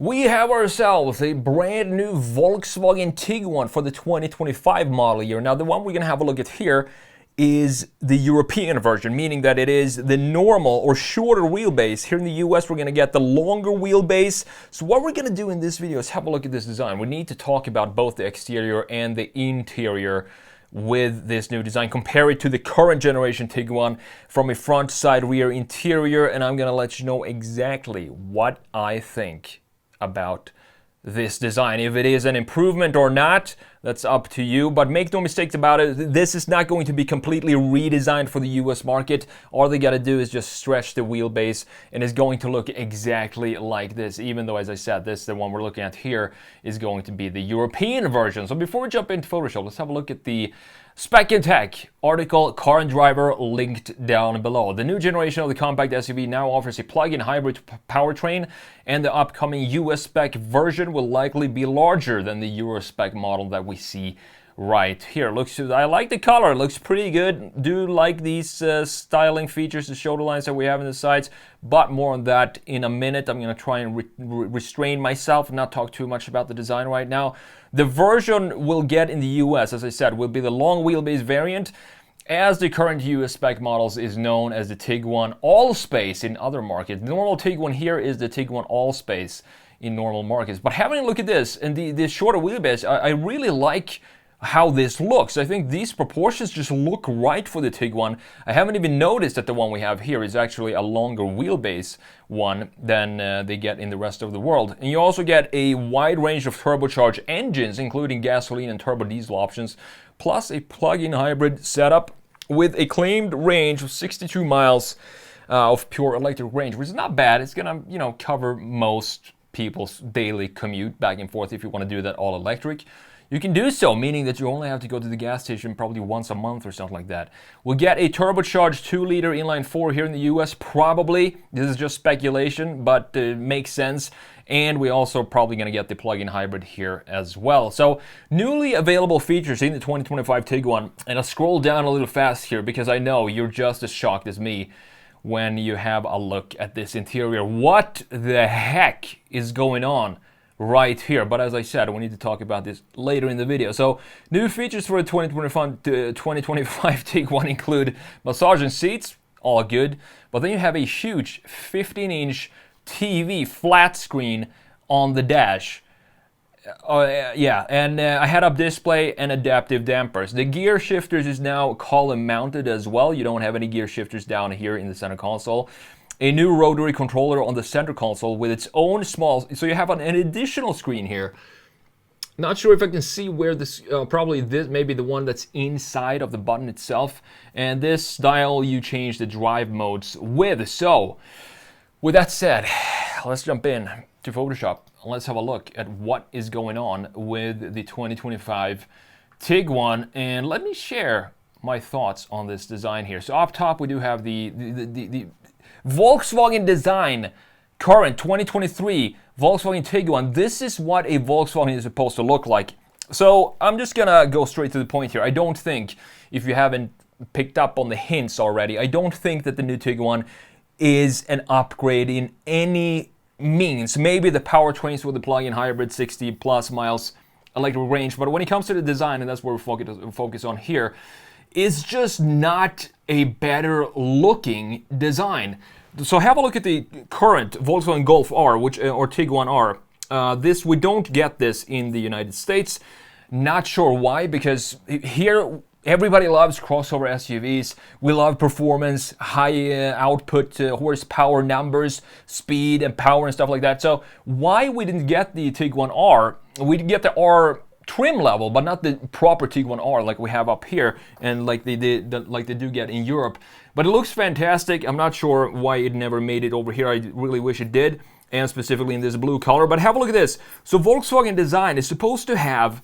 We have ourselves a brand new Volkswagen Tiguan for the 2025 model year. Now, the one we're going to have a look at here is the European version, meaning that it is the normal or shorter wheelbase. Here in the US, we're going to get the longer wheelbase. So what we're going to do in this video is have a look at this design. We need to talk about both the exterior and the interior with this new design, compare it to the current generation Tiguan from a front, side, rear, interior, and I'm going to let you know exactly what I think about this design. If it is an improvement or not, that's up to you, but make no mistakes about it, this is not going to be completely redesigned for the US market. All they gotta do is just stretch the wheelbase and it's going to look exactly like this, even though, as I said, this, the one we're looking at here, is going to be the European version. So before we jump into Photoshop, let's have a look at the Spec and Tech article, Car and Driver, linked down below. The new generation of the compact SUV now offers a plug-in hybrid powertrain, and the upcoming US spec version will likely be larger than the Euro spec model that we see right here. I like the color, it looks pretty good. Do like these styling features, the shoulder lines that we have in the sides, but more on that in a minute. I'm going to try and restrain myself and not talk too much about the design right now. The version we'll get in the US, as I said, will be the long wheelbase variant, as the current US spec models is known as the Tiguan All-Space in other markets. The normal Tiguan here is the Tiguan All-Space in normal markets. But having a look at this and the shorter wheelbase, I really like how this looks. I think these proportions just look right for the Tiguan. I haven't even noticed that the one we have here is actually a longer wheelbase one than they get in the rest of the world. And you also get a wide range of turbocharged engines, including gasoline and turbo diesel options, plus a plug-in hybrid setup with a claimed range of 62 miles of pure electric range, which is not bad. It's gonna, cover most people's daily commute back and forth if you want to do that all electric. You can do so, meaning that you only have to go to the gas station probably once a month or something like that. We'll get a turbocharged 2-liter inline-4 here in the US, probably. This is just speculation, but makes sense. And we also probably going to get the plug-in hybrid here as well. So, newly available features in the 2025 Tiguan. And I'll scroll down a little fast here because I know you're just as shocked as me when you have a look at this interior. What the heck is going on right here? But as I said, we need to talk about this later in the video. So, new features for the 2025 Tiguan include massaging seats, all good. But then you have a huge 15-inch TV flat screen on the dash. And a head-up display and adaptive dampers. The gear shifters is now column mounted as well. You don't have any gear shifters down here in the center console. A new rotary controller on the center console with its own small, so you have an additional screen here. Not sure if I can see where this, probably this, maybe the one that's inside of the button itself. And this dial you change the drive modes with. So, with that said, let's jump in to Photoshop. Let's have a look at what is going on with the 2025 Tiguan, and let me share my thoughts on this design here. So up top we do have the Volkswagen design, current 2023 Volkswagen Tiguan. This is what a Volkswagen is supposed to look like. So I'm just gonna go straight to the point here. I don't think, if you haven't picked up on the hints already, I don't think that the new Tiguan is an upgrade in any means. Maybe the powertrains with the plug-in hybrid 60 plus miles electric range, but when it comes to the design, and that's where we focus on here, it's just not a better looking design. So have a look at the current Volkswagen Golf R, or Tiguan R. This, we don't get this in the United States. Not sure why, because here everybody loves crossover SUVs. We love performance, high output horsepower numbers, speed and power and stuff like that. So why we didn't get the Tiguan R? We did get the R trim level, but not the proper Tiguan R like we have up here and like they do get in Europe. But it looks fantastic. I'm not sure why it never made it over here. I really wish it did, and specifically in this blue color. But have a look at this. So Volkswagen design is supposed to have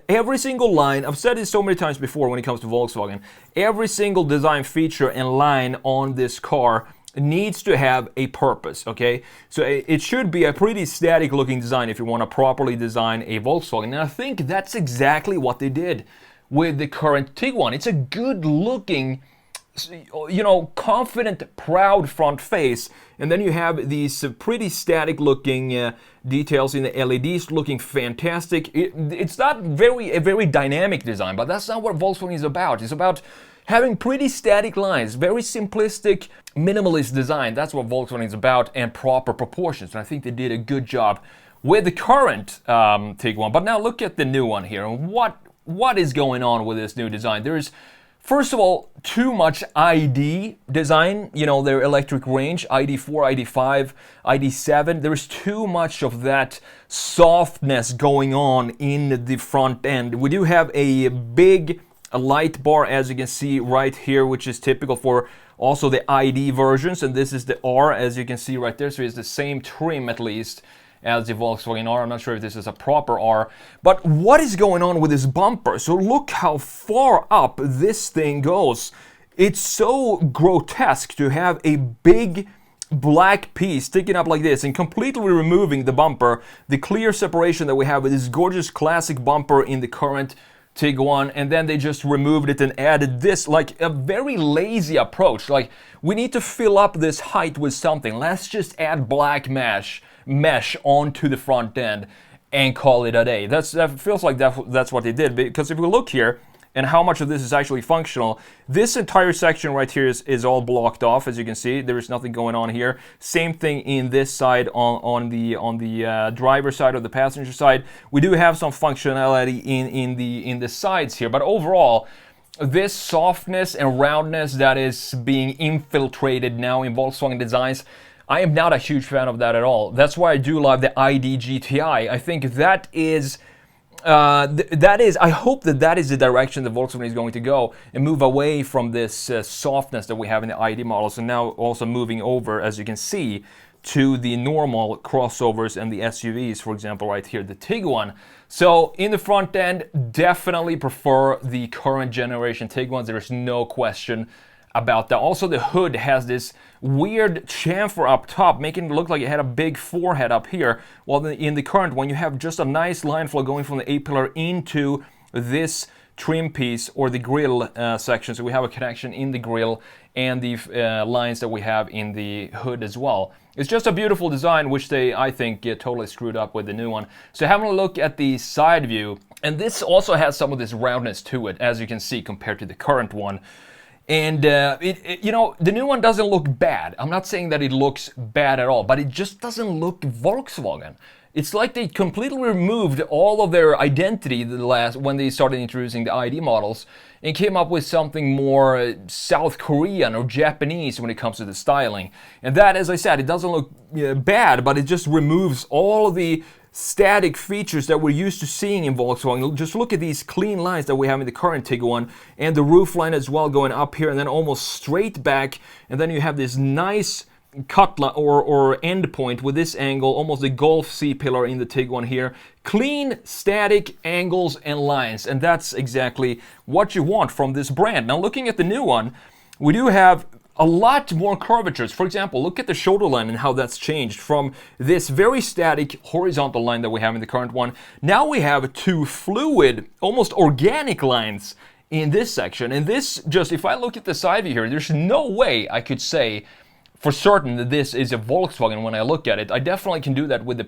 every single line. I've said this so many times before when it comes to Volkswagen. Every single design feature and line on this car needs to have a purpose, okay? So it should be a pretty static looking design if you want to properly design a Volkswagen. And I think that's exactly what they did with the current Tiguan. It's a good looking confident, proud front face, and then you have these pretty static looking details in the LEDs looking fantastic. It's not a very dynamic design, but that's not what Volkswagen is about. It's about having pretty static lines, very simplistic, minimalist design. That's what Volkswagen is about, and proper proportions. And I think they did a good job with the current Tiguan. But now look at the new one here, and what is going on with this new design? There's, first of all, too much ID design, their electric range, ID4, ID5, ID7. There's too much of that softness going on in the front end. We do have a big light bar, as you can see right here, which is typical for also the ID versions, and this is the R, as you can see right there, so it's the same trim at least as the Volkswagen R. I'm not sure if this is a proper R, but what is going on with this bumper? So look how far up this thing goes. It's so grotesque to have a big black piece sticking up like this and completely removing the bumper, the clear separation that we have with this gorgeous classic bumper in the current Tiguan, and then they just removed it and added this, like a very lazy approach. Like, we need to fill up this height with something. Let's just add black mesh onto the front end and call it a day. That feels like that's what they did, because if we look here and how much of this is actually functional, this entire section right here is all blocked off, as you can see. There is nothing going on here. Same thing in this side on the driver side or the passenger side. We do have some functionality in the sides here, but overall, this softness and roundness that is being infiltrated now in Volkswagen designs, I am not a huge fan of that at all. That's why I do love the ID GTI. I think that is I hope that is the direction that Volkswagen is going to go and move away from this softness that we have in the ID models, and now also moving over, as you can see, to the normal crossovers and the SUVs, for example, right here, the Tiguan. So in the front end, definitely prefer the current generation Tiguans. There is no question about that. Also, the hood has this weird chamfer up top, making it look like it had a big forehead up here, while in the current one you have just a nice line flow going from the A-pillar into this trim piece or the grille section. So we have a connection in the grille and the lines that we have in the hood as well. It's just a beautiful design, which they, I think, totally screwed up with the new one. So having a look at the side view, and this also has some of this roundness to it, as you can see, compared to the current one. And the new one doesn't look bad. I'm not saying that it looks bad at all, but it just doesn't look Volkswagen. It's like they completely removed all of their identity when they started introducing the ID models and came up with something more South Korean or Japanese when it comes to the styling. And that, as I said, it doesn't look bad, but it just removes all of the static features that we're used to seeing in Volkswagen. Just look at these clean lines that we have in the current Tiguan, and the roof line as well going up here and then almost straight back, and then you have this nice cut or end point with this angle, almost a Golf C-pillar in the Tiguan here. Clean, static angles and lines, and that's exactly what you want from this brand. Now looking at the new one, we do have a lot more curvatures. For example, look at the shoulder line and how that's changed from this very static horizontal line that we have in the current one. Now we have two fluid, almost organic lines in this section. And this just, if I look at the side view here, there's no way I could say for certain that this is a Volkswagen when I look at it. I definitely can do that with the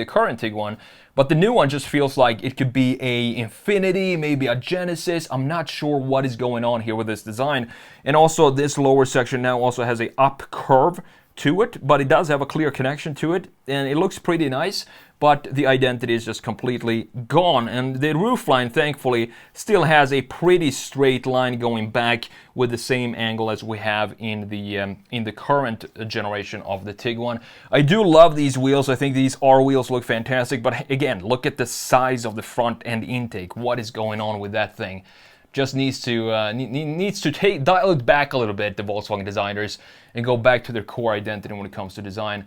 current Tiguan, but the new one just feels like it could be a Infiniti, maybe a Genesis. I'm not sure what is going on here with this design. And also this lower section now also has a up curve to it, but it does have a clear connection to it, and it looks pretty nice, but the identity is just completely gone. And the roofline, thankfully, still has a pretty straight line going back with the same angle as we have in the current generation of the Tiguan. I do love these wheels. I think these R wheels look fantastic, but again, look at the size of the front end intake. What is going on with that thing? Just needs to dial it back a little bit, the Volkswagen designers, and go back to their core identity when it comes to design.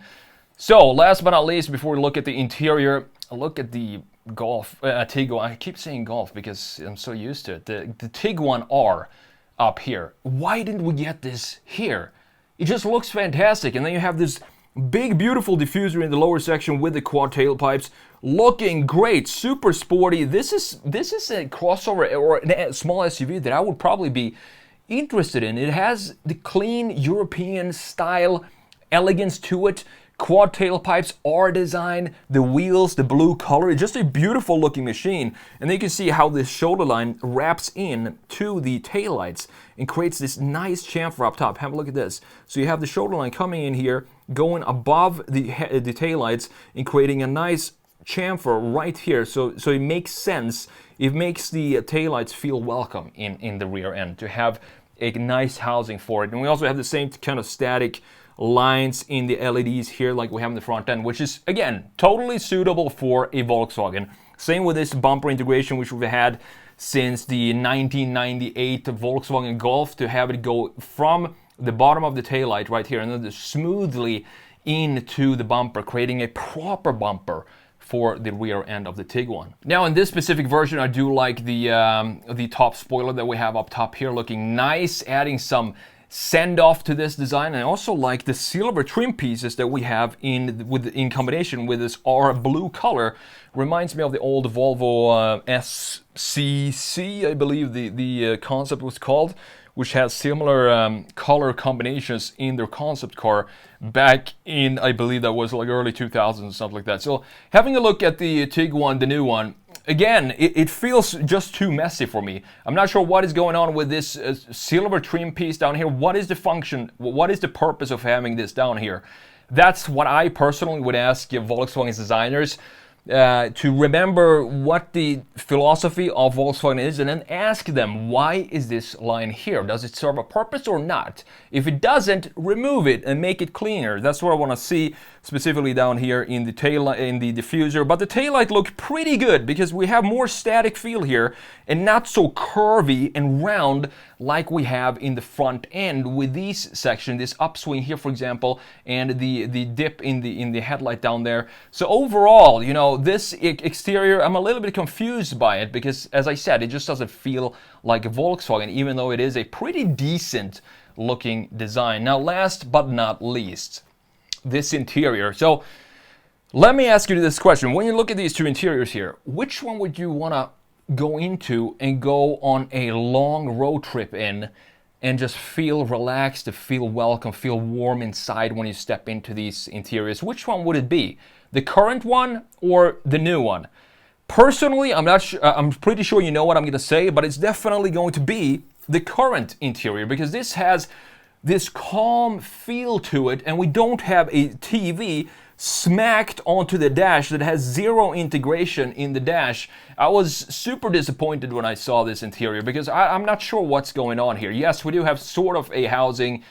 So, last but not least, before we look at the interior, look at the Tiguan. I keep saying Golf because I'm so used to it. The Tiguan R up here. Why didn't we get this here? It just looks fantastic. And then you have this big, beautiful diffuser in the lower section with the quad tailpipes. Looking great, super sporty. This is a crossover or a small SUV that I would probably be interested in. It has the clean European style elegance to it. Quad tailpipes are designed, the wheels, the blue color, it's just a beautiful looking machine. And then you can see how this shoulder line wraps in to the taillights and creates this nice chamfer up top. Have a look at this. So you have the shoulder line coming in here, going above the taillights and creating a nice chamfer right here. So it makes sense. It makes the taillights feel welcome in the rear end to have a nice housing for it. And we also have the same kind of static lines in the LEDs here like we have in the front end, which is, again, totally suitable for a Volkswagen. Same with this bumper integration, which we've had since the 1998 Volkswagen Golf, to have it go from the bottom of the taillight right here and then smoothly into the bumper, creating a proper bumper for the rear end of the Tiguan. Now in this specific version, I do like the top spoiler that we have up top here, looking nice, adding some send off to this design. And I also like the silver trim pieces that we have in combination with this blue color. Reminds me of the old Volvo SCC, I believe the concept was called, which has similar color combinations in their concept car back in, I believe that was like early 2000s and stuff like that. So having a look at the Tiguan, the new one, again, it feels just too messy for me. I'm not sure what is going on with this silver trim piece down here. What is the function? What is the purpose of having this down here? That's what I personally would ask Volkswagen's designers to remember what the philosophy of Volkswagen is, and then ask them, why is this line here? Does it serve a purpose or not? If it doesn't, remove it and make it cleaner. That's what I want to see specifically down here in the taillight, in the diffuser. But the taillight looked pretty good because we have more static feel here and not so curvy and round like we have in the front end with these sections, this upswing here, for example, and the dip in the headlight down there. So overall, you know, this exterior, I'm a little bit confused by it because, as I said, it just doesn't feel like a Volkswagen, even though it is a pretty decent looking design. Now, last but not least, this interior. So let me ask you this question. When you look at these two interiors here, which one would you want to go into and go on a long road trip in and just feel relaxed, to feel welcome, feel warm inside when you step into these interiors? Which one would it be? The current one or the new one? Personally, I'm not sure. I'm pretty sure you know what I'm going to say, but it's definitely going to be the current interior because this has this calm feel to it, and we don't have a TV smacked onto the dash that has zero integration in the dash. I was super disappointed when I saw this interior because I'm not sure what's going on here. Yes, we do have sort of a housing.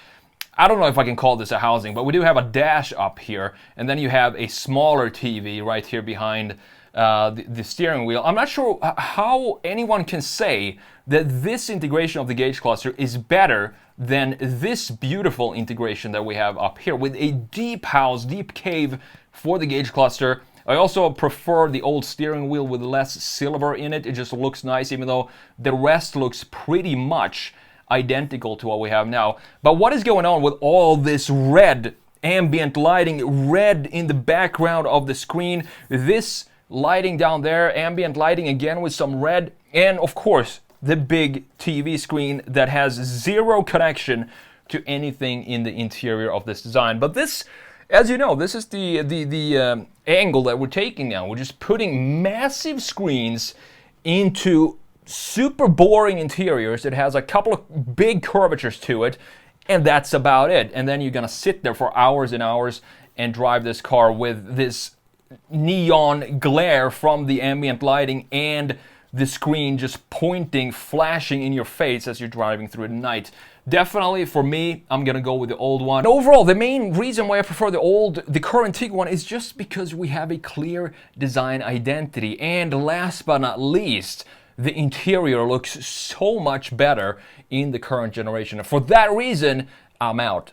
I don't know if I can call this a housing, but we do have a dash up here, and then you have a smaller TV right here behind the steering wheel. I'm not sure how anyone can say that this integration of the gauge cluster is better than this beautiful integration that we have up here with a deep house, deep cave for the gauge cluster. I also prefer the old steering wheel with less silver in it. It just looks nice, even though the rest looks pretty much identical to what we have now. But what is going on with all this red ambient lighting, red in the background of the screen, this lighting down there, ambient lighting again with some red, and of course the big TV screen that has zero connection to anything in the interior of this design. But this, as you know, this is the angle that we're taking now. We're just putting massive screens into super boring interiors that has a couple of big curvatures to it, and that's about it. And then you're gonna sit there for hours and hours and drive this car with this neon glare from the ambient lighting and the screen just pointing, flashing in your face as you're driving through the night. Definitely, for me, I'm gonna go with the old one. Overall, the main reason why I prefer the current Tiguan is just because we have a clear design identity. And last but not least, the interior looks so much better in the current generation. And for that reason, I'm out.